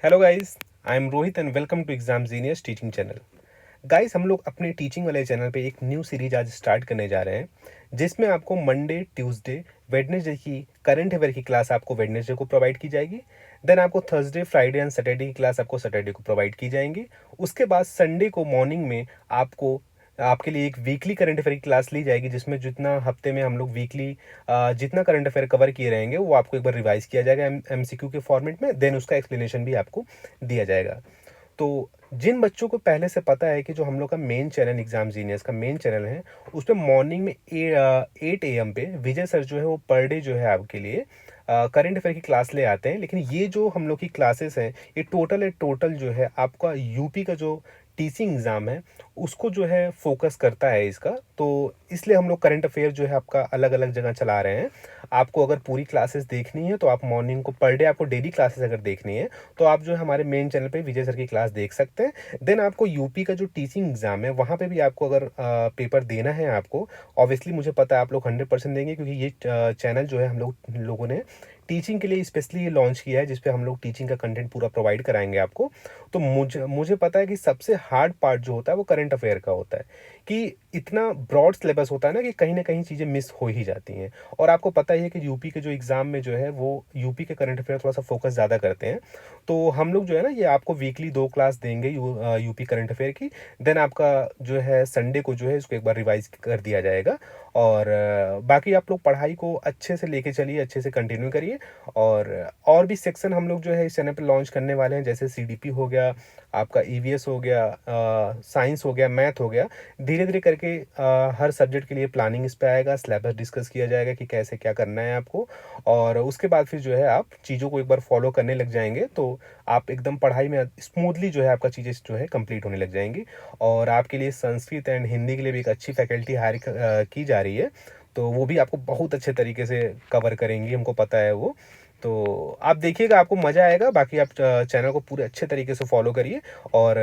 Hello guys, I am Rohit and welcome to exam genius teaching channel. Guys, हम लोग अपने teaching वाले channel पे एक न्यू सीरीज आज स्टार्ट करने जा रहे हैं, जिसमें आपको मंडे, ट्यूसडे, वेडनेसडे की करंट अफेयर की क्लास आपको वेडनेसडे को प्रोवाइड की जाएगी। देन आपको थर्सडे, फ्राइडे एंड सैटरडे की क्लास आपको सैटरडे को प्रोवाइड की जाएंगी। उसके बाद संडे को मॉर्निंग में आपको आपके लिए एक वीकली करंट अफेयर की क्लास ली जाएगी, जिसमें जितना हफ्ते में हम लोग वीकली जितना करंट अफेयर कवर किए रहेंगे वो आपको एक बार रिवाइज किया जाएगा एमसीक्यू के फॉर्मेट में। देन उसका एक्सप्लेनेशन भी आपको दिया जाएगा। तो जिन बच्चों को पहले से पता है कि जो हम लोग का मेन चैनल एग्जाम जीनियस का मेन चैनल है, उस पर मॉर्निंग में 8 AM पे विजय सर जो है वो पर डे जो है आपके लिए करंट अफेयर की क्लास ले आते हैं। लेकिन ये जो हम लोग की क्लासेस हैं, ये टोटल जो है आपका यूपी का जो टीचिंग एग्ज़ाम है उसको जो है फोकस करता है इसका। तो इसलिए हम लोग करंट अफेयर जो है आपका अलग अलग जगह चला रहे हैं। आपको अगर पूरी क्लासेस देखनी है तो आप मॉर्निंग को पर डे आपको डेली क्लासेस अगर देखनी है तो आप जो है हमारे मेन चैनल पे विजय सर की क्लास देख सकते हैं। देन आपको यूपी का जो टीचिंग एग्जाम है वहाँ पे भी आपको अगर पेपर देना है आपको, ऑब्वियसली मुझे पता है आप लोग 100% देंगे, क्योंकि ये चैनल जो है हम लोगों ने टीचिंग के लिए स्पेशली ये लॉन्च किया है, जिसपे हम लोग टीचिंग का कंटेंट पूरा प्रोवाइड कराएंगे आपको। तो मुझे मुझे पता है कि सबसे हार्ड पार्ट जो होता है वो करंट अफेयर का होता है, कि इतना ब्रॉड सिलेबस होता है ना कि कहीं ना कहीं चीज़ें मिस हो ही जाती हैं। और आपको पता ही है कि यूपी के जो एग्ज़ाम में जो है वो यूपी के करंट अफेयर थोड़ा सा फोकस ज़्यादा करते हैं। तो हम लोग जो है ना ये आपको वीकली 2 क्लास देंगे यूपी करंट अफेयर की। देन आपका जो है संडे को जो है इसको एक बार रिवाइज कर दिया जाएगा। और बाकी आप लोग पढ़ाई को अच्छे से लेके चलिए, अच्छे से कंटिन्यू करिए। और भी सेक्शन हम लोग जो है इस चैनल पे लॉन्च करने वाले हैं, जैसे सीडीपी हो गया, आपका ईवीएस हो गया, साइंस हो गया, मैथ हो गया। धीरे धीरे करके हर सब्जेक्ट के लिए प्लानिंग इस पे आएगा, सिलेबस डिस्कस किया जाएगा कि कैसे क्या करना है आपको। और उसके बाद फिर जो है आप चीज़ों को एक बार फॉलो करने लग जाएंगे तो आप एकदम पढ़ाई में स्मूथली जो है आपका चीज़ें जो है कंप्लीट होने लग जाएंगी। और आपके लिए संस्कृत एंड हिंदी के लिए भी एक अच्छी फैकल्टी हायर की जा रही है, तो वो भी आपको बहुत अच्छे तरीके से कवर करेंगी, हमको पता है वो। तो आप देखिएगा, आपको मज़ा आएगा। बाकी आप चैनल को पूरे अच्छे तरीके से फॉलो करिए। और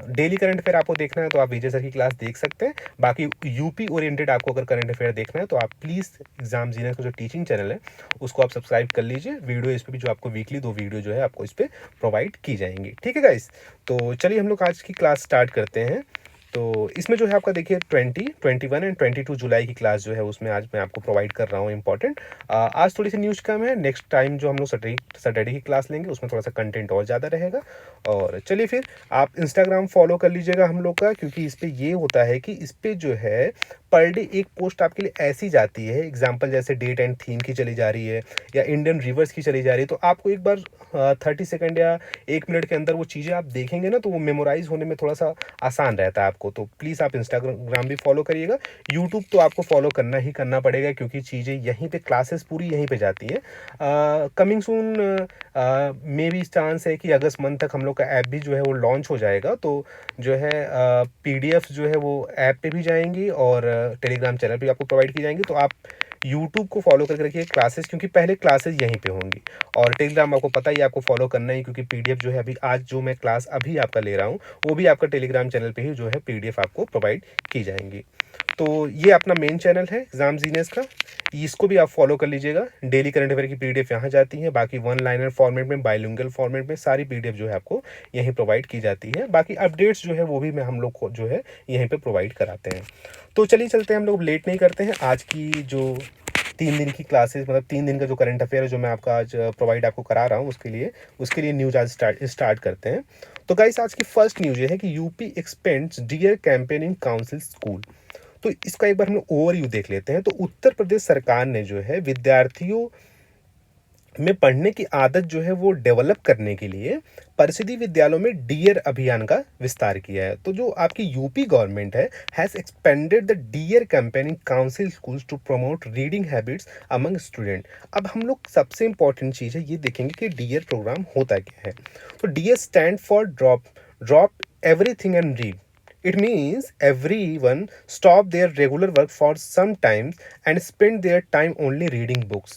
डेली करंट अफेयर आपको देखना है तो आप विजय सर की क्लास देख सकते हैं। बाकी यूपी ओरिएंटेड आपको अगर करंट अफेयर देखना है तो आप प्लीज़ एग्जाम जीनियस का जो टीचिंग चैनल है उसको आप सब्सक्राइब कर लीजिए। वीडियो इस पर भी जो आपको वीकली 2 वीडियो जो है आपको इस पर प्रोवाइड की जाएंगी। ठीक है गाइस, तो चलिए हम लोग आज की क्लास स्टार्ट करते हैं। तो इसमें जो है आपका देखिए 20, 21 एंड 22 जुलाई की क्लास जो है उसमें आज मैं आपको प्रोवाइड कर रहा हूँ इंपॉर्टेंट। आज थोड़ी सी न्यूज़ कम है। नेक्स्ट टाइम जो हम लोग सैटरडे की क्लास लेंगे उसमें थोड़ा सा कंटेंट और ज़्यादा रहेगा। और चलिए फिर आप इंस्टाग्राम फॉलो कर लीजिएगा हम लोग का, क्योंकि इस पर ये होता है कि इस पर जो है पर डे एक पोस्ट आपके लिए ऐसी जाती है, एग्जाम्पल जैसे डेट एंड थीम की चली जा रही है या इंडियन रिवर्स की चली जा रही है, तो आपको एक बार 30 सेकेंड या 1 मिनट के अंदर वो चीज़ें आप देखेंगे ना तो वो मेमोराइज होने में थोड़ा सा आसान रहता है आपको। तो प्लीज़ आप इंस्टाग्राम भी फॉलो करिएगा। यूट्यूब तो आपको फॉलो करना ही करना पड़ेगा, क्योंकि चीज़ें यहीं पे क्लासेस पूरी यहीं पे जाती हैं। Coming soon may be chance है कि अगस्त मंथ तक हम लोग का ऐप भी जो है वो लॉन्च हो जाएगा। तो जो है पीडीएफ जो है वो ऐप पे भी जाएंगी और टेलीग्राम चैनल पे आपको प्रोवाइड की जाएंगी। तो आप यूट्यूब को फॉलो करके रखिए क्लासेस, क्योंकि पहले क्लासेस यहीं पे होंगी। और टेलीग्राम आपको पता ही है, आपको फॉलो करना ही, क्योंकि पीडीएफ जो है अभी आज जो मैं क्लास अभी आपका ले रहा हूँ वो भी आपका टेलीग्राम चैनल पे ही जो है पीडीएफ आपको प्रोवाइड की जाएंगी। तो ये अपना मेन चैनल है एग्जाम जीनियस का, इसको भी आप फॉलो कर लीजिएगा। डेली करंट अफेयर की पीडीएफ यहाँ जाती है, बाकी वन लाइनर फॉर्मेट में, बाइलिंगुअल फॉर्मेट में सारी पीडीएफ जो है आपको यहीं प्रोवाइड की जाती है। बाकी अपडेट्स जो है वो भी मैं हम लोग को जो है यहीं पे प्रोवाइड कराते हैं। तो चलिए चलते हैं, हम लोग लेट नहीं करते हैं। आज की जो 3 दिन की क्लासेस, मतलब 3 दिन का जो करंट अफेयर है जो मैं आपका आज प्रोवाइड आपको करा रहा हूँ, उसके लिए न्यूज़ आज स्टार्ट करते हैं। तो गाइस, आज की फर्स्ट न्यूज़ ये है कि UP expands dear campaign in council school. तो इसका एक बार हम लोग ओवरव्यू देख लेते हैं। तो उत्तर प्रदेश सरकार ने जो है विद्यार्थियों में पढ़ने की आदत जो है वो डेवलप करने के लिए परिषदीय विद्यालयों में डियर अभियान का विस्तार किया है। तो जो आपकी यूपी गवर्नमेंट है has expanded the dear campaign in council schools to promote reading habits among student. अब हम लोग सबसे इंपॉर्टेंट चीज़ है ये देखेंगे कि डियर प्रोग्राम होता क्या है। तो dear stand for drop everything and read. It means everyone stop their regular work for some time and spend their time only reading books.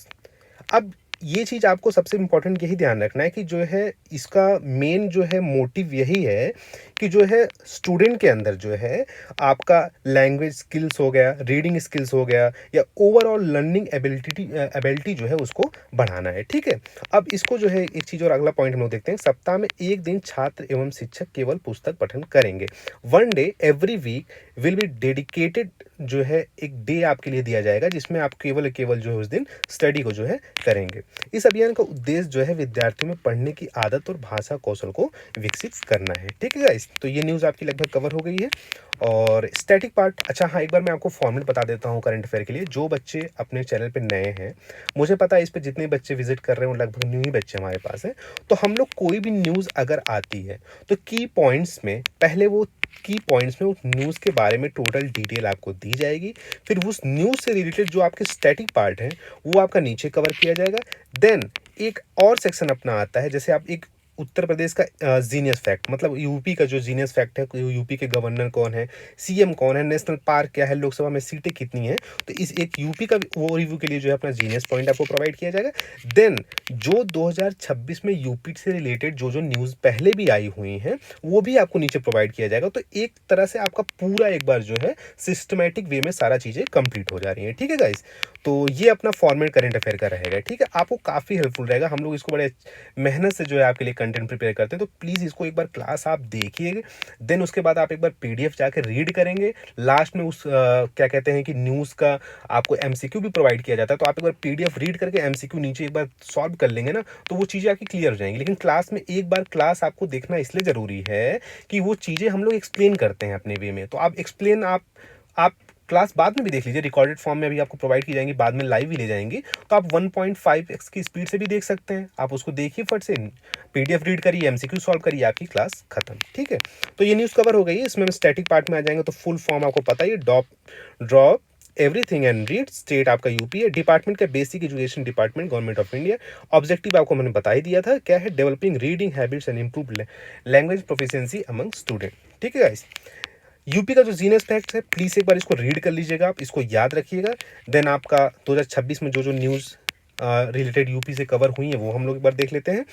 अब ये चीज़ आपको सबसे इम्पोर्टेंट यही ध्यान रखना है कि जो है इसका मेन जो है मोटिव यही है कि जो है स्टूडेंट के अंदर जो है आपका लैंग्वेज स्किल्स हो गया, रीडिंग स्किल्स हो गया या ओवरऑल लर्निंग एबिलिटी जो है उसको बढ़ाना है। ठीक है, अब इसको जो है एक चीज़ और अगला पॉइंट हम लोग देखते हैं, सप्ताह में एक दिन छात्र एवं शिक्षक केवल पुस्तक पठन करेंगे। One day every week will be dedicated, जो है एक डे आपके लिए दिया जाएगा जिसमें आप केवल जो है उस दिन स्टडी को जो है करेंगे। इस अभियान का उद्देश्य जो है विद्यार्थियों में पढ़ने की आदत और भाषा कौशल को विकसित करना है। ठीक है गाइस, तो ये न्यूज़ आपकी लगभग कवर हो गई है। और स्टैटिक पार्ट, अच्छा हाँ, एक बार मैं आपको फॉर्मेट बता देता हूँ करंट अफेयर के लिए। जो बच्चे अपने चैनल पे नए हैं, मुझे पता है इस पे जितने बच्चे विजिट कर रहे हैं वो लगभग न्यू ही बच्चे हमारे पास हैं। तो हम लोग कोई भी न्यूज़ अगर आती है तो की पॉइंट्स में पहले वो की पॉइंट्स में उस न्यूज़ के बारे में टोटल डिटेल आपको दी जाएगी। फिर उस न्यूज़ से रिलेटेड जो आपके स्टैटिक पार्ट है वो आपका नीचे कवर किया जाएगा। देन एक और सेक्शन अपना आता है, जैसे आप एक उत्तर प्रदेश का जीनियस फैक्ट, मतलब यूपी का जो जीनियस फैक्ट है, यूपी के गवर्नर कौन है, सीएम कौन है, नेशनल पार्क क्या है, लोकसभा में सीटें कितनी हैं, तो इस एक यूपी का वो रिव्यू के लिए जो है अपना जीनियस पॉइंट आपको प्रोवाइड किया जाएगा। देन जो 2026 में यूपी से रिलेटेड जो जो न्यूज़ पहले भी आई हुई हैं वो भी आपको नीचे प्रोवाइड किया जाएगा। तो एक तरह से आपका पूरा एक बार जो है सिस्टमेटिक वे में सारा चीज़ें कंप्लीट हो जा रही हैं। ठीक है गाइस, तो ये अपना फॉर्मेट करंट अफेयर का रहेगा। ठीक है, आपको काफ़ी हेल्पफुल रहेगा। हम लोग इसको बड़े मेहनत से जो है आपके लिए कंटेंट प्रिपेयर करते हैं, तो प्लीज़ इसको एक बार क्लास आप देखिएगा। देन उसके बाद आप एक बार पीडीएफ जाकर रीड करेंगे। लास्ट में उस क्या कहते हैं कि न्यूज़ का आपको एमसीक्यू भी प्रोवाइड किया जाता है, तो आप एक बार पीडीएफ रीड करके एमसीक्यू नीचे एक बार सॉल्व कर लेंगे ना, तो वो चीज़ें आपकी क्लियर हो जाएंगी। लेकिन क्लास में एक बार क्लास आपको देखना इसलिए ज़रूरी है कि वो चीज़ें हम लोग एक्सप्लेन करते हैं अपने वे में। तो आप एक्सप्लेन आप क्लास बाद में भी देख लीजिए, रिकॉर्डेड फॉर्म में अभी आपको प्रोवाइड की जाएंगी, बाद में लाइव भी ले जाएंगी, तो आप 1.5x की स्पीड से भी देख सकते हैं। आप उसको देखिए, फट से पीडीएफ रीड करिए, एमसीक्यू सॉल्व करिए, आपकी क्लास खत्म। ठीक है, तो ये न्यूज़ कवर हो गई है। इसमें हम स्टैटिक पार्ट में आ जाएंगे तो फुल फॉर्म आपको पता ही, drop everything and read. State आपका यूपी है। डिपार्टमेंट का basic education department, government of India. Objective आपको मैंने बता ही दिया था क्या है, developing reading habits and improve language proficiency among student. ठीक है गाइस, यूपी का जो जीनियस फैक्ट है प्लीज़ एक बार इसको रीड कर लीजिएगा, आप इसको याद रखिएगा। देन आपका 2026 में जो जो न्यूज़ रिलेटेड यूपी से कवर हुई है वो हम लोग एक बार देख लेते हैं।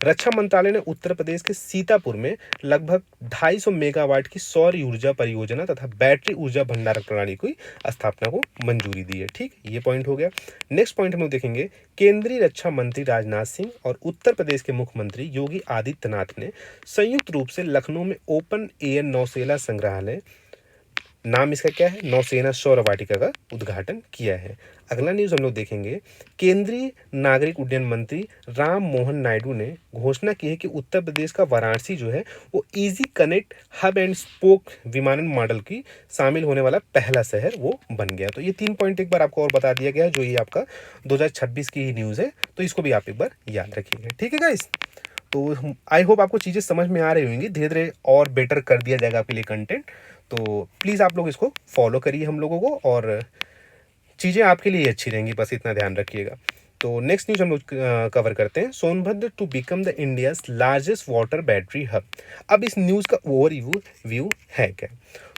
रक्षा मंत्रालय ने उत्तर प्रदेश के सीतापुर में लगभग 250 मेगावाट की सौर ऊर्जा परियोजना तथा बैटरी ऊर्जा भंडारण प्रणाली की स्थापना को मंजूरी दी है। ठीक, ये पॉइंट हो गया। नेक्स्ट पॉइंट हम लोग देखेंगे, केंद्रीय रक्षा मंत्री राजनाथ सिंह और उत्तर प्रदेश के मुख्यमंत्री योगी आदित्यनाथ ने संयुक्त रूप से लखनऊ में ओपन एयर नौसेना संग्रहालय, नाम इसका क्या है, नौसेना सौर वाटिका का उद्घाटन किया है। अगला न्यूज़ हम लोग देखेंगे, केंद्रीय नागरिक उड्डयन मंत्री राम मोहन नायडू ने घोषणा की है कि उत्तर प्रदेश का वाराणसी जो है वो easy connect hub and spoke विमानन मॉडल की शामिल होने वाला पहला शहर वो बन गया। तो ये 3 पॉइंट एक बार आपको और बता दिया गया है, जो ये आपका 2026 की ही न्यूज़ है, तो इसको भी आप एक बार याद रखिएगा। ठीक है गाइस, तो आई होप आपको चीज़ें समझ में आ रही होंगी। धीरे धीरे और बेटर कर दिया जाएगा आपके लिए कंटेंट, तो प्लीज़ आप लोग इसको फॉलो करिए हम लोगों को, और चीज़ें आपके लिए अच्छी रहेंगी, बस इतना ध्यान रखिएगा। तो नेक्स्ट न्यूज़ हम लोग कवर करते हैं, Sonbhadra to become the India's largest water battery hub. अब इस न्यूज़ का ओवरव्यू व्यू है क्या,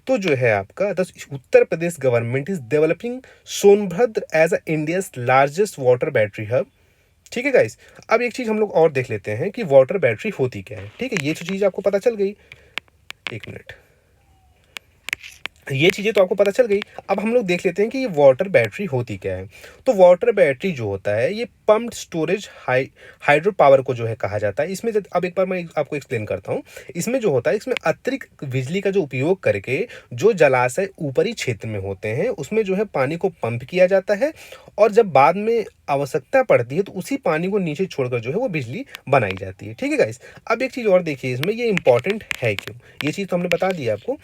तो जो है आपका Uttar Pradesh government is developing Sonbhadra as a India's largest water battery hub. ठीक है गाइस, अब एक चीज़ हम लोग और देख लेते हैं कि वाटर बैटरी होती क्या है। ठीक है, ये जो चीज़ आपको पता चल गई, एक मिनट, ये चीज़ें तो आपको पता चल गई। अब हम लोग देख लेते हैं कि ये वाटर बैटरी होती क्या है। तो वाटर बैटरी जो होता है ये पम्प्ड स्टोरेज हाइड्रो पावर को जो है कहा जाता है। इसमें अब एक बार मैं आपको एक्सप्लेन करता हूँ। इसमें जो होता है, इसमें अतिरिक्त बिजली का जो उपयोग करके जो जलाशय ऊपरी क्षेत्र में होते हैं उसमें जो है पानी को पंप किया जाता है, और जब बाद में आवश्यकता पड़ती है तो उसी पानी को नीचे छोड़कर जो है वो बिजली बनाई जाती है। ठीक है गाइस, अब एक चीज़ और देखिए, इसमें ये इंपॉर्टेंट है क्यों, ये चीज़ तो हमने बता दिया आपको।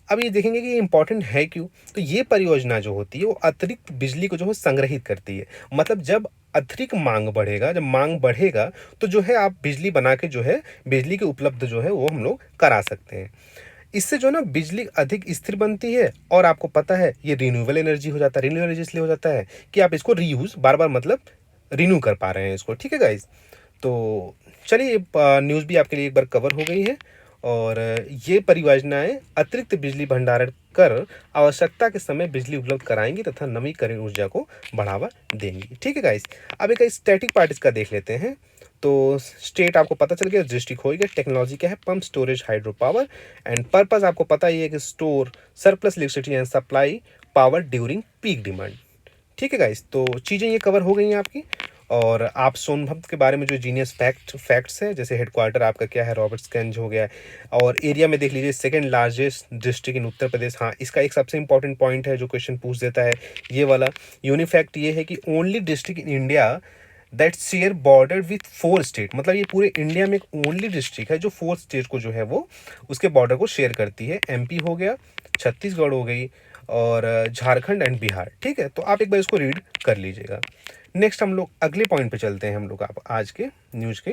अब ये देखेंगे कि ये इंपॉर्टेंट है क्यों, तो ये परियोजना जो होती है वो अतिरिक्त बिजली को जो है संग्रहित करती है। मतलब जब अतिरिक्त मांग बढ़ेगा, जब मांग बढ़ेगा तो जो है आप बिजली बना के जो है बिजली के उपलब्ध जो है वो हम लोग करा सकते हैं। इससे जो है ना बिजली अधिक स्थिर बनती है, और आपको पता है ये रिन्यूएबल एनर्जी हो जाता है। रिन्यूएबल एनर्जी इसलिए हो जाता है कि आप इसको रीयूज़ बार बार मतलब रिन्यू कर पा रहे हैं इसको। ठीक है गाइज, तो चलिए न्यूज़ भी आपके लिए एक बार कवर हो गई है, और ये परियोजनाएं अतिरिक्त बिजली भंडारण कर आवश्यकता के समय बिजली उपलब्ध कराएंगी तथा नवीकरणीय ऊर्जा को बढ़ावा देंगी। ठीक है गाइस, अब एक स्टैटिक पार्ट इसका देख लेते हैं। तो स्टेट आपको पता चल गया, डिस्ट्रिक्ट हो गया, टेक्नोलॉजी क्या है, pump storage hydro power, and purpose आपको पता ही है कि store surplus electricity and supply power during peak demand. ठीक है गाइस, तो चीज़ें ये कवर हो गई हैं आपकी। और आप सोनभद्र के बारे में जो जीनियस फैक्ट्स है, जैसे हेडक्वार्टर आपका क्या है, रॉबर्ट्सगंज हो गया, और एरिया में देख लीजिए second largest district in Uttar Pradesh. हाँ, इसका एक सबसे इंपॉर्टेंट पॉइंट है जो क्वेश्चन पूछ देता है ये वाला यूनिफैक्ट, ये है कि only district in India that share border with 4 state, मतलब ये पूरे इंडिया में एक ओनली डिस्ट्रिक्ट है जो 4 स्टेट को जो है वो उसके बॉर्डर को शेयर करती है। एमपी हो गया, छत्तीसगढ़ हो गई, और झारखंड एंड बिहार। ठीक है, तो आप एक बार इसको रीड कर लीजिएगा। नेक्स्ट हम लोग अगले पॉइंट पे चलते हैं हम लोग आप आज के न्यूज़ के।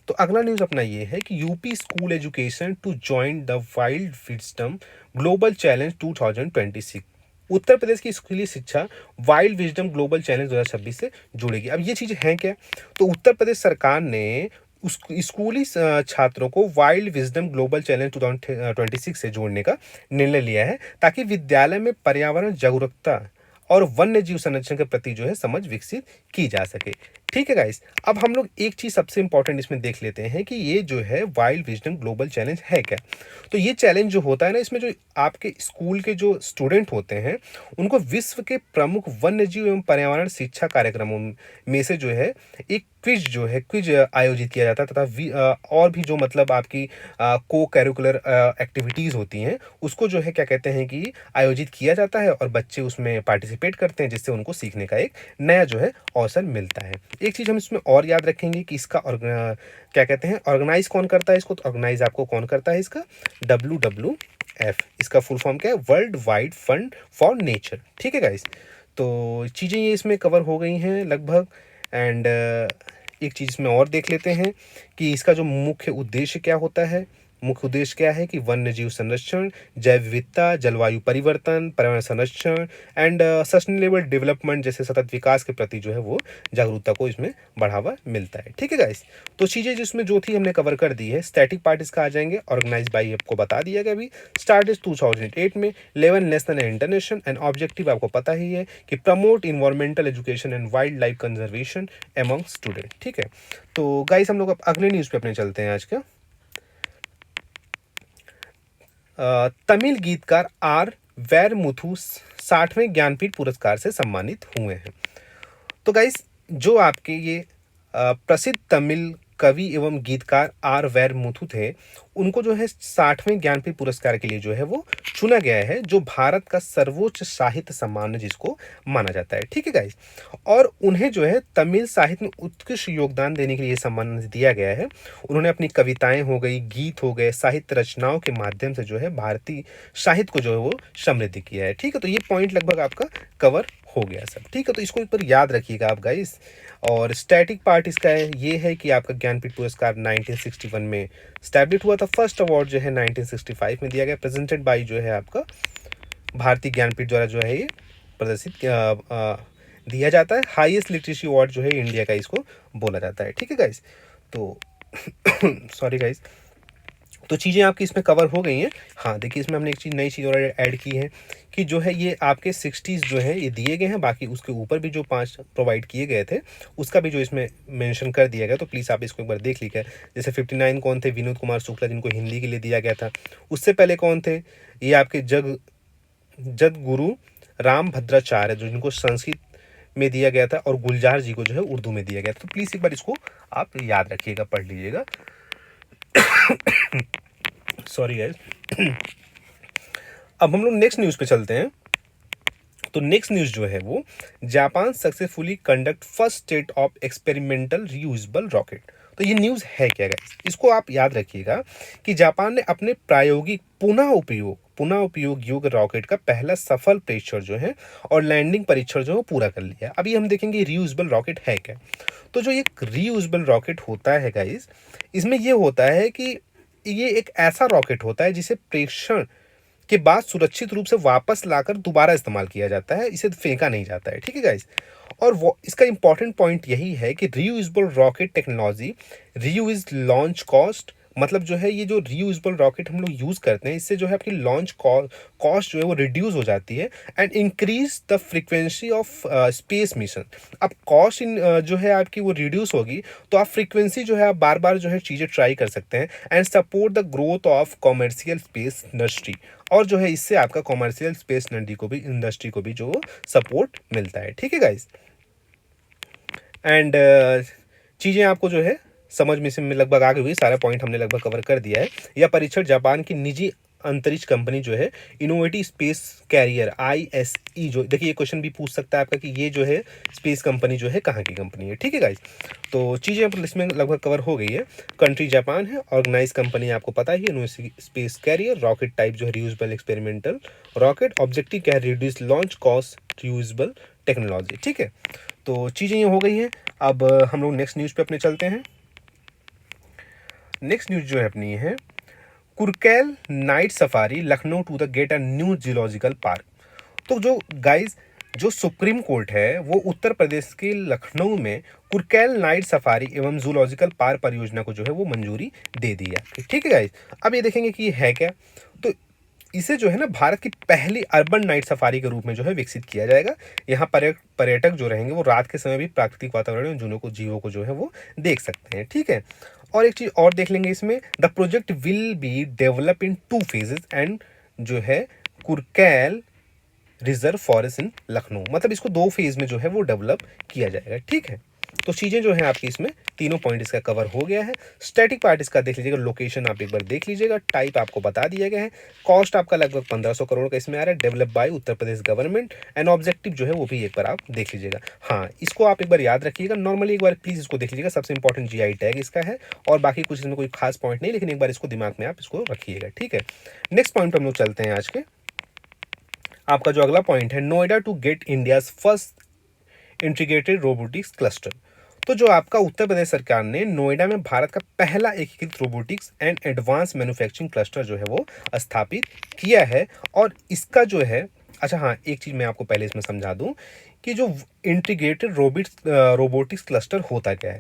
तो अगला न्यूज़ अपना ये है कि UP school education to join the wild wisdom global challenge 2026। Uttar Pradesh की स्कूली शिक्षा वाइल्ड विजडम ग्लोबल चैलेंज 2026 से जुड़ेगी। अब ये चीज़ें हैं क्या? तो उत्तर प्रदेश सरकार ने स्कूली छात्रों को वाइल्ड विजडम ग्लोबल चैलेंज 2026 से जोड़ने का निर्णय लिया है, ताकि विद्यालय में पर्यावरण जागरूकता और वन्य जीव संरक्षण के प्रति जो है समझ विकसित की जा सके। ठीक है गाइस, अब हम लोग एक चीज सबसे इंपॉर्टेंट इसमें देख लेते हैं कि ये जो है वाइल्ड विजडम ग्लोबल चैलेंज है क्या। तो ये चैलेंज जो होता है ना, इसमें जो आपके स्कूल के जो स्टूडेंट होते हैं उनको विश्व के प्रमुख वन्य जीव एवं पर्यावरण शिक्षा कार्यक्रमों में से जो है एक क्विज आयोजित किया जाता है, तथा और भी जो मतलब आपकी को कैरिकुलर एक्टिविटीज़ होती हैं उसको जो है क्या कहते हैं कि आयोजित किया जाता है, और बच्चे उसमें पार्टिसिपेट करते हैं, जिससे उनको सीखने का एक नया जो है अवसर मिलता है। एक चीज़ हम इसमें और याद रखेंगे कि इसका क्या कहते हैं, ऑर्गेनाइज कौन करता है इसको। तो ऑर्गेनाइज आपको कौन करता है इसका, WWF। इसका फुल फॉर्म क्या है, world wide fund for nature. ठीक है गाइस, तो चीज़ें ये इसमें कवर हो गई हैं लगभग। एंड एक चीज़ इसमें और देख लेते हैं कि इसका जो मुख्य उद्देश्य क्या होता है। मुख्य उद्देश्य क्या है कि वन्य जीव संरक्षण, जैव विविधता, जलवायु परिवर्तन, पर्यावरण संरक्षण एंड सस्टेनेबल डेवलपमेंट जैसे सतत विकास के प्रति जो है वो जागरूकता को इसमें बढ़ावा मिलता है। ठीक है गाइस, तो चीज़ें जिसमें जो थी हमने कवर कर दी है। स्टैटिक पार्ट इसका आ जाएंगे, ऑर्गेनाइज बाई आपको बता दिया गया अभी, स्टार्ट इज 2008 में, 11 national and international, and objective आपको पता ही है कि promote environmental education and wild life conservation among student. ठीक है, तो गाइस हम लोग अब अगले न्यूज़ पे अपने चलते हैं आज का। तमिल गीतकार आर वैरमुथु 60वें ज्ञानपीठ पुरस्कार से सम्मानित हुए हैं। तो गाइस, जो आपके ये प्रसिद्ध तमिल कवि एवं गीतकार आर वैरमुथु थे, उनको जो है 60वें ज्ञानपीठ पुरस्कार के लिए जो है वो चुना गया है, जो भारत का सर्वोच्च साहित्य सम्मान है जिसको माना जाता है। ठीक है गाइस, और उन्हें जो है तमिल साहित्य में उत्कृष्ट योगदान देने के लिए सम्मान दिया गया है। उन्होंने अपनी कविताएं हो गई, गीत हो गए, साहित्य रचनाओं के माध्यम से जो है भारतीय साहित्य को जो है वो समृद्ध किया है। ठीक है, तो ये पॉइंट लगभग आपका कवर हो गया सब। ठीक है, तो इसको एक बार याद रखिएगा आप गाइस। और स्टैटिक पार्ट इसका है ये है कि आपका ज्ञानपीठ पुरस्कार 1961 में स्टैब्लिश हुआ था। फर्स्ट अवार्ड जो है 1965 में दिया गया, प्रेजेंटेड बाय जो है आपका भारतीय ज्ञानपीठ द्वारा जो है ये प्रदर्शित दिया जाता है। हाईएस्ट लिटरेसी अवार्ड जो है इंडिया का इसको बोला जाता है। ठीक है गाइस, तो सॉरी गाइस, तो चीज़ें आपकी इसमें कवर हो गई हैं। हाँ देखिए, इसमें हमने एक चीज़ नई चीज़ और ऐड की है कि जो है ये आपके 60s जो है ये दिए गए हैं, बाकी उसके ऊपर भी जो 5 प्रोवाइड किए गए थे उसका भी जो इसमें मेंशन कर दिया गया। तो प्लीज़ आप इसको एक बार देख लीजिए। जैसे 59 कौन थे, विनोद कुमार शुक्ला, जिनको हिंदी के लिए दिया गया था। उससे पहले कौन थे, ये आपके जग गुरु राम भद्राचार्य, जो जिनको संस्कृत में दिया गया था, और गुलजार जी को जो है उर्दू में दिया गया था। तो प्लीज़ एक बार इसको आप याद रखिएगा, पढ़ लीजिएगा। Sorry guys. अब हम लोग नेक्स्ट न्यूज़ पे चलते हैं। तो नेक्स्ट न्यूज़ जो है वो, Japan successfully conduct first state of experimental reusable rocket. तो ये न्यूज़ है क्या गाइस, इसको आप याद रखिएगा कि जापान ने अपने प्रायोगिक पुनः उपयोग योग्य रॉकेट का पहला सफल परीक्षण जो है और लैंडिंग परीक्षण जो है पूरा कर लिया। अभी हम देखेंगे रीयूजेबल रॉकेट है क्या। तो जो एक रीयूजेबल रॉकेट होता है गाइस, इसमें ये होता है कि ये एक ऐसा रॉकेट होता है जिसे प्रेक्षण के बाद सुरक्षित रूप से वापस लाकर दोबारा इस्तेमाल किया जाता है, इसे फेंका नहीं जाता है। ठीक है गाइस, और वो इसका इंपॉर्टेंट पॉइंट यही है कि reusable rocket technology reuse launch cost मतलब जो है ये जो रीयूजेबल रॉकेट हम लोग यूज़ करते हैं, इससे जो है आपकी लॉन्च कॉस्ट जो है वो रिड्यूस हो जाती है and increase the frequency of space mission. अब कॉस्ट जो है आपकी वो रिड्यूस होगी, तो आप फ्रीक्वेंसी जो है आप बार बार जो है चीज़ें ट्राई कर सकते हैं and support the growth of commercial space industry. और जो है इससे आपका कॉमर्शियल स्पेस इंडस्ट्री को भी जो सपोर्ट मिलता है। ठीक है गाइस, एंड चीज़ें आपको जो है समझ में लगभग आ गई हुई, सारा पॉइंट हमने लगभग कवर कर दिया है। यह परीक्षण जापान की निजी अंतरिक्ष कंपनी जो है इनोवेटिव स्पेस कैरियर ISE, जो देखिए ये क्वेश्चन भी पूछ सकता है आपका कि ये जो है स्पेस कंपनी जो है कहाँ की कंपनी है। ठीक है गाइस, तो चीज़ें अब इसमें लगभग कवर हो गई है। कंट्री जापान है, ऑर्गेनाइज कंपनी आपको पता ही है, innovative space carrier, rocket type जो है रियूजेबल एक्सपेरिमेंटल रॉकेट, ऑब्जेक्टिव क्या है reduce launch cost reusable technology. ठीक है, तो चीज़ें ये हो गई हैं। अब हम लोग नेक्स्ट न्यूज़ पे अपने चलते हैं। नेक्स्ट न्यूज़ जो है अपनी है Kukrail night safari Lucknow to the get a new geological park. तो जो गाइस, जो सुप्रीम कोर्ट है वो उत्तर प्रदेश के लखनऊ में कुरकैल नाइट सफारी एवं जूलॉजिकल पार्क परियोजना को जो है वो मंजूरी दे दी है। ठीक है गाइस, अब ये देखेंगे कि ये है क्या। तो इसे जो है ना भारत की पहली अर्बन नाइट सफारी के रूप में जो है विकसित किया जाएगा। यहाँ पर्यटक जो रहेंगे वो रात के समय भी प्राकृतिक वातावरण और जीवों को जो है वो देख सकते हैं। ठीक है, और एक चीज़ और देख लेंगे इसमें, the project will be develop in 2 phases and जो है कुरकैल रिजर्व फॉरेस्ट इन लखनऊ, मतलब इसको 2 फेज में जो है वो डेवलप किया जाएगा। ठीक है, तो चीज़ें जो है आपकी इसमें तीनों पॉइंट इसका कवर हो गया है। स्टैटिक पार्ट इसका देख लीजिएगा, लोकेशन आप एक बार देख लीजिएगा, टाइप आपको बता दिया गया है, कॉस्ट आपका लगभग 1500 करोड़ का इसमें आ रहा है, develop by Uttar Pradesh government and objective जो है वो भी एक बार आप देख लीजिएगा। हाँ, इसको आप एक बार याद रखिएगा, नॉर्मली एक बार प्लीज़ इसको देख लीजिएगा, सबसे इंपॉर्टेंट GI टैग इसका है, और बाकी कुछ इसमें कोई खास पॉइंट नहीं, लेकिन एक बार इसको दिमाग में आप इसको रखिएगा। ठीक है, नेक्स्ट पॉइंट पर हम लोग चलते हैं आज के। आपका जो अगला पॉइंट है, Noida to get India's first integrated robotics cluster. तो जो आपका उत्तर प्रदेश सरकार ने नोएडा में भारत का पहला एकीकृत robotics and advance manufacturing cluster जो है वो स्थापित किया है। और इसका जो है, अच्छा हाँ, एक चीज़ मैं आपको पहले इसमें समझा दूं कि जो इंटीग्रेटेड रोबोटिक्स क्लस्टर होता क्या है।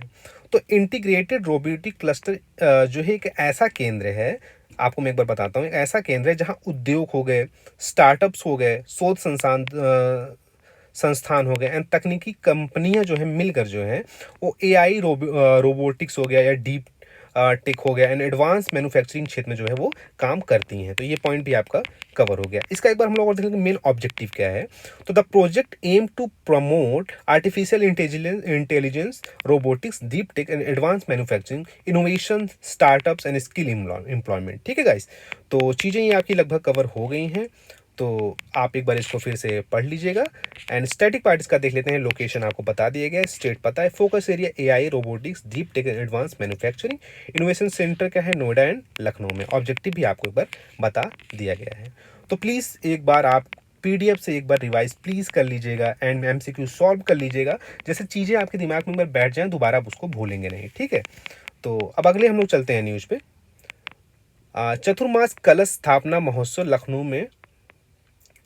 तो इंटीग्रेटेड रोबोटिक क्लस्टर जो है एक ऐसा केंद्र है, आपको मैं एक बार बताता हूँ, एक ऐसा केंद्र है जहाँ उद्योग हो गए, स्टार्टअप्स हो गए, शोध संस्थान हो गए एंड तकनीकी कंपनियां जो है मिलकर जो है वो AI रोबोटिक्स हो गया या डीप टेक हो गया एंड एडवांस मैन्युफैक्चरिंग क्षेत्र में जो है वो काम करती हैं। तो ये पॉइंट भी आपका कवर हो गया। इसका एक बार हम लोग और देखेंगे मेन ऑब्जेक्टिव क्या है। तो the project aim to promote artificial intelligence robotics deep tech and advance manufacturing innovation startups and skill employment. ठीक है गाइस, तो चीज़ें ये आपकी लगभग कवर हो गई हैं, तो आप एक बार इसको फिर से पढ़ लीजिएगा। एंड स्टैटिक पार्ट इसका देख लेते हैं, लोकेशन आपको बता दिया गया है, स्टेट पता है, focus area AI robotics deep tech and advance manufacturing, innovation centre क्या है नोएडा एंड लखनऊ में, ऑब्जेक्टिव भी आपको एक बार बता दिया गया है। तो प्लीज़ एक बार आप PDF से एक बार रिवाइज प्लीज़ कर लीजिएगा एंड MCQ सॉल्व कर लीजिएगा, जैसे चीज़ें आपके दिमाग में एक बार बैठ जाएँ, दोबारा आप उसको भूलेंगे नहीं। ठीक है, तो अब अगले हम लोग चलते हैं न्यूज़ पे। चतुर्मास कलश स्थापना महोत्सव लखनऊ में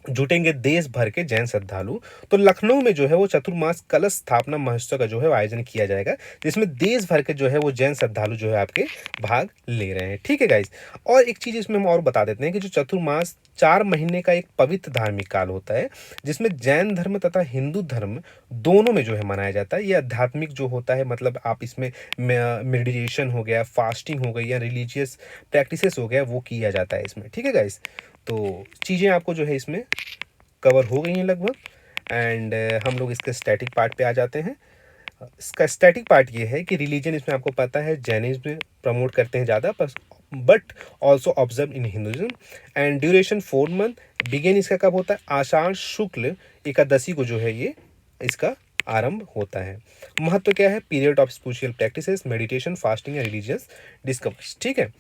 जुटेंगे देश भर के जैन श्रद्धालु। तो लखनऊ में जो है वो चतुर्मास कलश स्थापना महोत्सव का जो है आयोजन किया जाएगा, जिसमें देश भर के जो है वो जैन श्रद्धालु जो है आपके भाग ले रहे हैं। ठीक है गाइज, और एक चीज़ इसमें हम और बता देते हैं कि जो चतुर्मास 4 महीने का एक पवित्र धार्मिक काल होता है, जिसमें जैन धर्म तथा हिंदू धर्म दोनों में जो है मनाया जाता है। ये आध्यात्मिक जो होता है, मतलब आप इसमें मेडिटेशन हो गया, फास्टिंग हो गई या रिलीजियस प्रैक्टिसेस हो गया, वो किया जाता है इसमें। ठीक है गाइज, तो चीज़ें आपको जो है इसमें कवर हो गई हैं लगभग। एंड हम लोग इसके स्टैटिक पार्ट पे आ जाते हैं। इसका स्टैटिक पार्ट ये है कि रिलीजन इसमें आपको पता है जैनिज्म प्रमोट करते हैं ज़्यादा, but also observe in Hinduism. And duration 4 month. Begin इसका कब होता है, आषाढ़ शुक्ल एकादशी को जो है ये इसका आरंभ होता है। महत्व क्या है, period of spiritual practices, meditation, fasting या रिलीजियस डिस्कवर्स। ठीक है,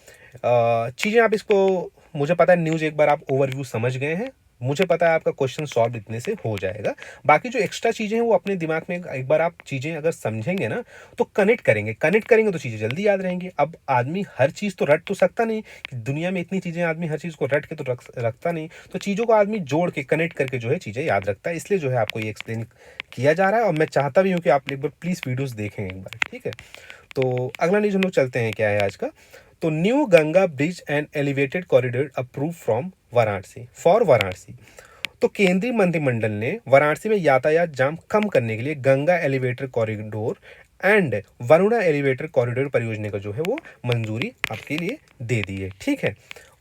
चीज़ें आप इसको, मुझे पता है न्यूज़ एक बार आप ओवरव्यू समझ गए हैं, मुझे पता है आपका क्वेश्चन सॉल्व इतने से हो जाएगा। बाकी जो एक्स्ट्रा चीज़ें हैं वो अपने दिमाग में एक बार आप चीज़ें अगर समझेंगे ना तो कनेक्ट करेंगे तो चीज़ें जल्दी याद रहेंगी। अब आदमी हर चीज़ तो रट तो सकता नहीं, कि दुनिया में इतनी चीज़ें, आदमी हर चीज़ को रट के तो रखता नहीं, तो चीज़ों को आदमी जोड़ के कनेक्ट करके जो है चीज़ें याद रखता है। इसलिए जो है आपको ये एक्सप्लेन किया जा रहा है, और मैं चाहता भी हूँ कि आप एक बार प्लीज़ वीडियोज़ देखें एक बार। ठीक है, तो अगला न्यूज़ हम लोग चलते हैं क्या है आज का। तो new Ganga bridge and elevated corridor approve from Varanasi for Varanasi. तो केंद्रीय मंत्रिमंडल ने वाराणसी में यातायात जाम कम करने के लिए Ganga elevator corridor and Varuna elevator corridor परियोजना का जो है वो मंजूरी आपके लिए दे दी है। ठीक है,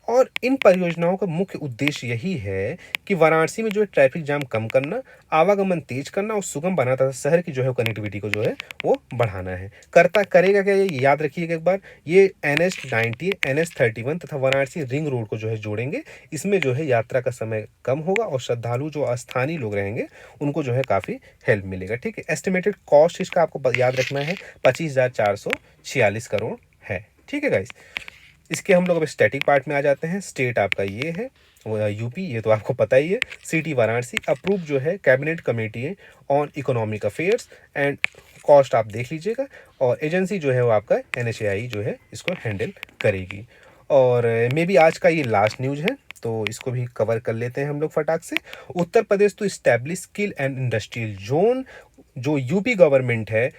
और इन परियोजनाओं का मुख्य उद्देश्य यही है कि वाराणसी में जो है ट्रैफिक जाम कम करना, आवागमन तेज करना और सुगम बनाना तथा शहर की जो है कनेक्टिविटी को जो है वो बढ़ाना है। करता करेगा क्या, ये याद रखिएगा एक बार, ये NH-90, NH-31 तथा वाराणसी रिंग रोड को जो है जोड़ेंगे। इसमें जो है यात्रा का समय कम होगा और श्रद्धालु जो स्थानीय लोग रहेंगे उनको जो है काफ़ी हेल्प मिलेगा। ठीक है, एस्टिमेटेड कॉस्ट इसका आपको याद रखना है 25,446 करोड़ है। ठीक है गाइस, इसके हम लोग अब स्टैटिक पार्ट में आ जाते हैं। स्टेट आपका ये है यूपी, ये तो आपको पता ही है। सिटी वाराणसी अप्रूव जो है cabinet committee on economic affairs and cost आप देख लीजिएगा, और एजेंसी जो है वो आपका NHAI जो है इसको हैंडल करेगी। और मे बी आज का ये लास्ट न्यूज़ है, तो इसको भी कवर कर लेते हैं हम लोग फटाक से। उत्तर प्रदेश तो establish skill and industrial zone, जो यूपी गवर्नमेंट है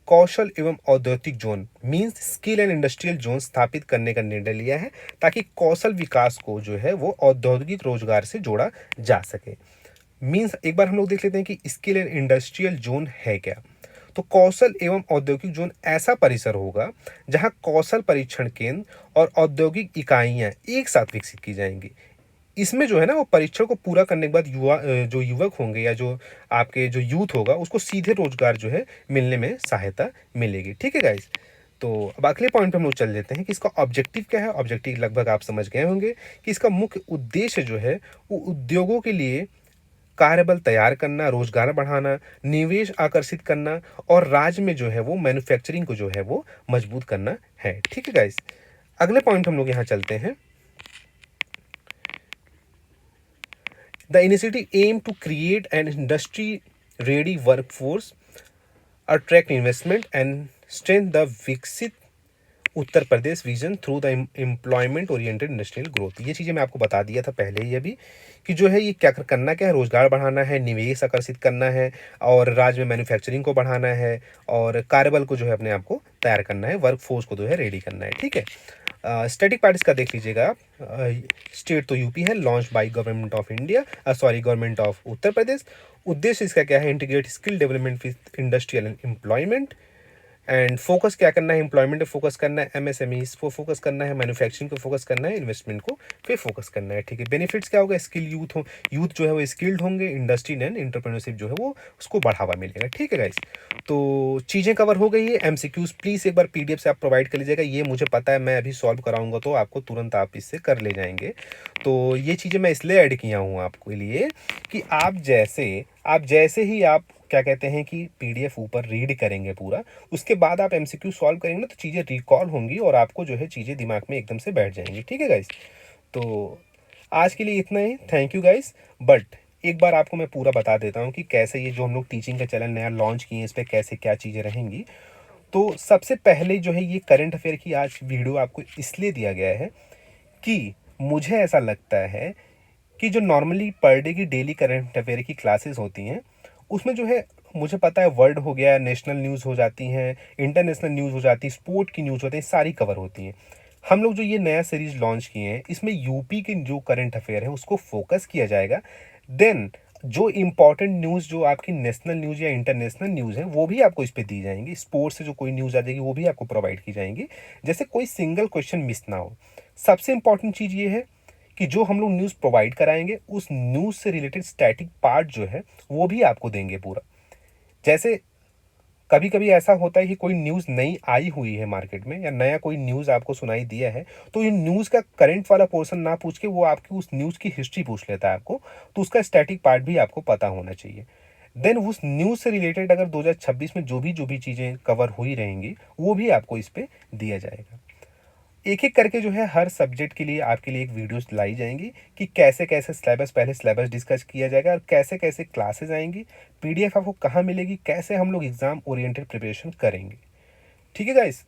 कौशल एवं औद्योगिक zone means skill and industrial zone स्थापित करने का निर्णय लिया है, ताकि कौशल विकास को जो है वो औद्योगिक रोजगार से जोड़ा जा सके। मींस एक बार हम लोग देख लेते हैं कि स्किल एंड इंडस्ट्रियल जोन है क्या। तो कौशल एवं औद्योगिक जोन ऐसा परिसर होगा जहां कौशल परीक्षण केंद्र और औद्योगिक इकाइयां एक साथ विकसित की जाएंगी। इसमें जो है ना वो परीक्षण को पूरा करने के बाद जो युवक होंगे या जो आपके जो यूथ होगा उसको सीधे रोजगार जो है मिलने में सहायता मिलेगी। ठीक है गाइज, तो अब अगले पॉइंट पे हम लोग चल लेते हैं कि इसका ऑब्जेक्टिव क्या है। ऑब्जेक्टिव लगभग आप समझ गए होंगे कि इसका मुख्य उद्देश्य जो है वो उद्योगों के लिए कार्यबल तैयार करना, रोजगार बढ़ाना, निवेश आकर्षित करना और राज्य में जो है वो मैन्युफैक्चरिंग को जो है वो मजबूत करना है। ठीक है गाइज, अगले पॉइंट हम लोग यहाँ चलते हैं। The initiative aimed to create an industry-ready workforce, attract investment, and strengthen the Viksit Uttar Pradesh vision through the employment oriented industrial growth. ये चीज़ें मैं आपको बता दिया था पहले ही अभी कि जो है ये क्या करना क्या है, रोजगार बढ़ाना है, निवेश आकर्षित करना है और राज्य में मैन्युफैक्चरिंग को बढ़ाना है और कार्यबल को जो है अपने आप को तैयार करना है, वर्क फोर्स को जो है रेडी करना है। ठीक है, स्टैटिक पार्ट इसका देख लीजिएगा आप। स्टेट तो यूपी है, launch by government of India, sorry government of Uttar Pradesh. उद्देश्य इसका क्या है, integrate skill development with industrial employment and focus क्या करना है, एम्प्लॉयमेंट पे फोकस करना है, MSMEs को फोकस करना है, मैन्युफैक्चरिंग को फोकस करना है, इन्वेस्टमेंट को पे फोकस करना है। ठीक है, बेनिफिट्स क्या होगा, स्किल यूथ जो है वो स्किल्ड होंगे, इंडस्ट्री एंड एंटरप्रेन्योरशिप जो है वो उसको बढ़ावा मिलेगा। ठीक है गाइस, तो चीज़ें कवर हो गई है। MCQs प्लीज़ एक बार PDF से आप प्रोवाइड कर लीजिएगा, ये मुझे पता है मैं अभी सॉल्व कराऊंगा तो आपको तुरंत आप इससे कर ले जाएंगे। तो ये चीज़ें मैं इसलिए ऐड किया हूँ आपके लिए कि आप जैसे ही आप क्या कहते हैं कि PDF ऊपर रीड करेंगे पूरा, उसके बाद आप MCQ सॉल्व करेंगे ना तो चीज़ें रिकॉल होंगी और आपको जो है चीज़ें दिमाग में एकदम से बैठ जाएंगी। ठीक है गाइस, तो आज के लिए इतना ही। Thank you guys. बट एक बार आपको मैं पूरा बता देता हूँ कि कैसे ये जो हम लोग टीचिंग का चैनल नया लॉन्च किए हैं इस पर कैसे क्या चीज़ें रहेंगी। तो सबसे पहले जो है ये करंट अफेयर की आज वीडियो आपको इसलिए दिया गया है कि मुझे ऐसा लगता है कि जो नॉर्मली पर डे की डेली करंट अफेयर की क्लासेस होती हैं उसमें जो है मुझे पता है वर्ल्ड हो गया, नेशनल न्यूज़ हो जाती हैं, इंटरनेशनल न्यूज़ हो जाती है, स्पोर्ट की न्यूज़ होती है, सारी कवर होती हैं। हम लोग जो ये नया सीरीज लॉन्च किए हैं इसमें यूपी के जो करंट अफेयर है उसको फोकस किया जाएगा। देन जो इम्पोर्टेंट न्यूज़ जो आपकी नेशनल न्यूज़ या इंटरनेशनल न्यूज़ है वो भी आपको इस पर दी जाएंगी। स्पोर्ट्स से जो कोई न्यूज़ आ जाएगी वो भी आपको प्रोवाइड की जाएंगी, जैसे कोई सिंगल क्वेश्चन मिस ना हो। सबसे इंपॉर्टेंट चीज़ ये है कि जो हम लोग न्यूज़ प्रोवाइड कराएंगे उस न्यूज़ से रिलेटेड स्टैटिक पार्ट जो है वो भी आपको देंगे पूरा। जैसे कभी कभी ऐसा होता है कि कोई न्यूज़ नई आई हुई है मार्केट में या नया कोई न्यूज़ आपको सुनाई दिया है, तो ये न्यूज़ का करंट वाला पोर्शन ना पूछ के वो आपकी उस न्यूज़ की हिस्ट्री पूछ लेता है आपको, तो उसका स्टैटिक पार्ट भी आपको पता होना चाहिए। देन उस न्यूज़ से रिलेटेड अगर 2026 में जो भी चीज़ें कवर हुई रहेंगी वो भी आपको इस पर दिया जाएगा। एक एक करके जो है हर सब्जेक्ट के लिए आपके लिए एक वीडियोस लाई जाएंगी कि कैसे कैसे पहले सिलेबस डिस्कस किया जाएगा और कैसे कैसे क्लासेस आएंगी, PDF आपको कहाँ मिलेगी, कैसे हम लोग एग्ज़ाम ओरिएंटेड प्रिपरेशन करेंगे। ठीक है गाइस,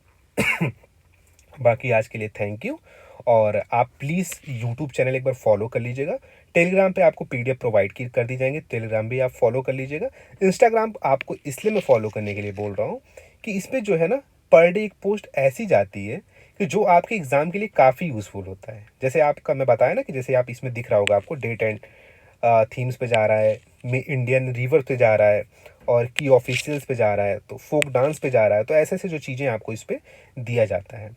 बाकी आज के लिए थैंक यू। और आप प्लीज़ यूट्यूब चैनल एक बार फॉलो कर लीजिएगा। टेलीग्राम पे आपको PDF प्रोवाइड कर दी जाएंगे, टेलीग्राम भी आप फॉलो कर लीजिएगा। इंस्टाग्राम आपको इसलिए मैं फॉलो करने के लिए बोल रहा हूँ कि इस पर जो है ना पर डे एक पोस्ट ऐसी जाती है कि जो आपके एग्ज़ाम के लिए काफ़ी यूज़फुल होता है। जैसे आपका मैं बताया ना कि जैसे आप इसमें दिख रहा होगा आपको डेट एंड थीम्स पे जा रहा है, में इंडियन रिवर पे जा रहा है और की ऑफिशियल्स पे जा रहा है, तो फोक डांस पे जा रहा है, तो ऐसे-ऐसे जो चीज़ें आपको इस पे दिया जाता है।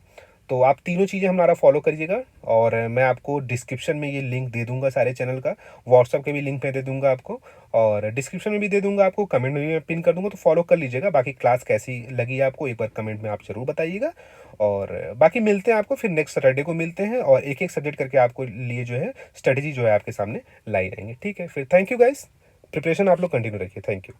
तो आप तीनों चीज़ें हमारा फॉलो करिएगा और मैं आपको डिस्क्रिप्शन में ये लिंक दे दूँगा सारे चैनल का, व्हाट्सएप के भी लिंक मैं दे दूँगा आपको और डिस्क्रिप्शन में भी दे दूँगा आपको, कमेंट में भी मैं पिन कर दूँगा, तो फॉलो कर लीजिएगा। बाकी क्लास कैसी लगी आपको एक बार कमेंट में आप ज़रूर बताइएगा और बाकी मिलते हैं आपको फिर नेक्स्ट सैटरडे को मिलते हैं और एक-एक सब्जेक्ट करके आपको लिए जो है स्ट्रैटेजी जो है आपके सामने लाई रहेंगी। ठीक है? फिर थैंक यू गाइस। प्रिपरेशन आप लोग कंटिन्यू रखिए। Thank you.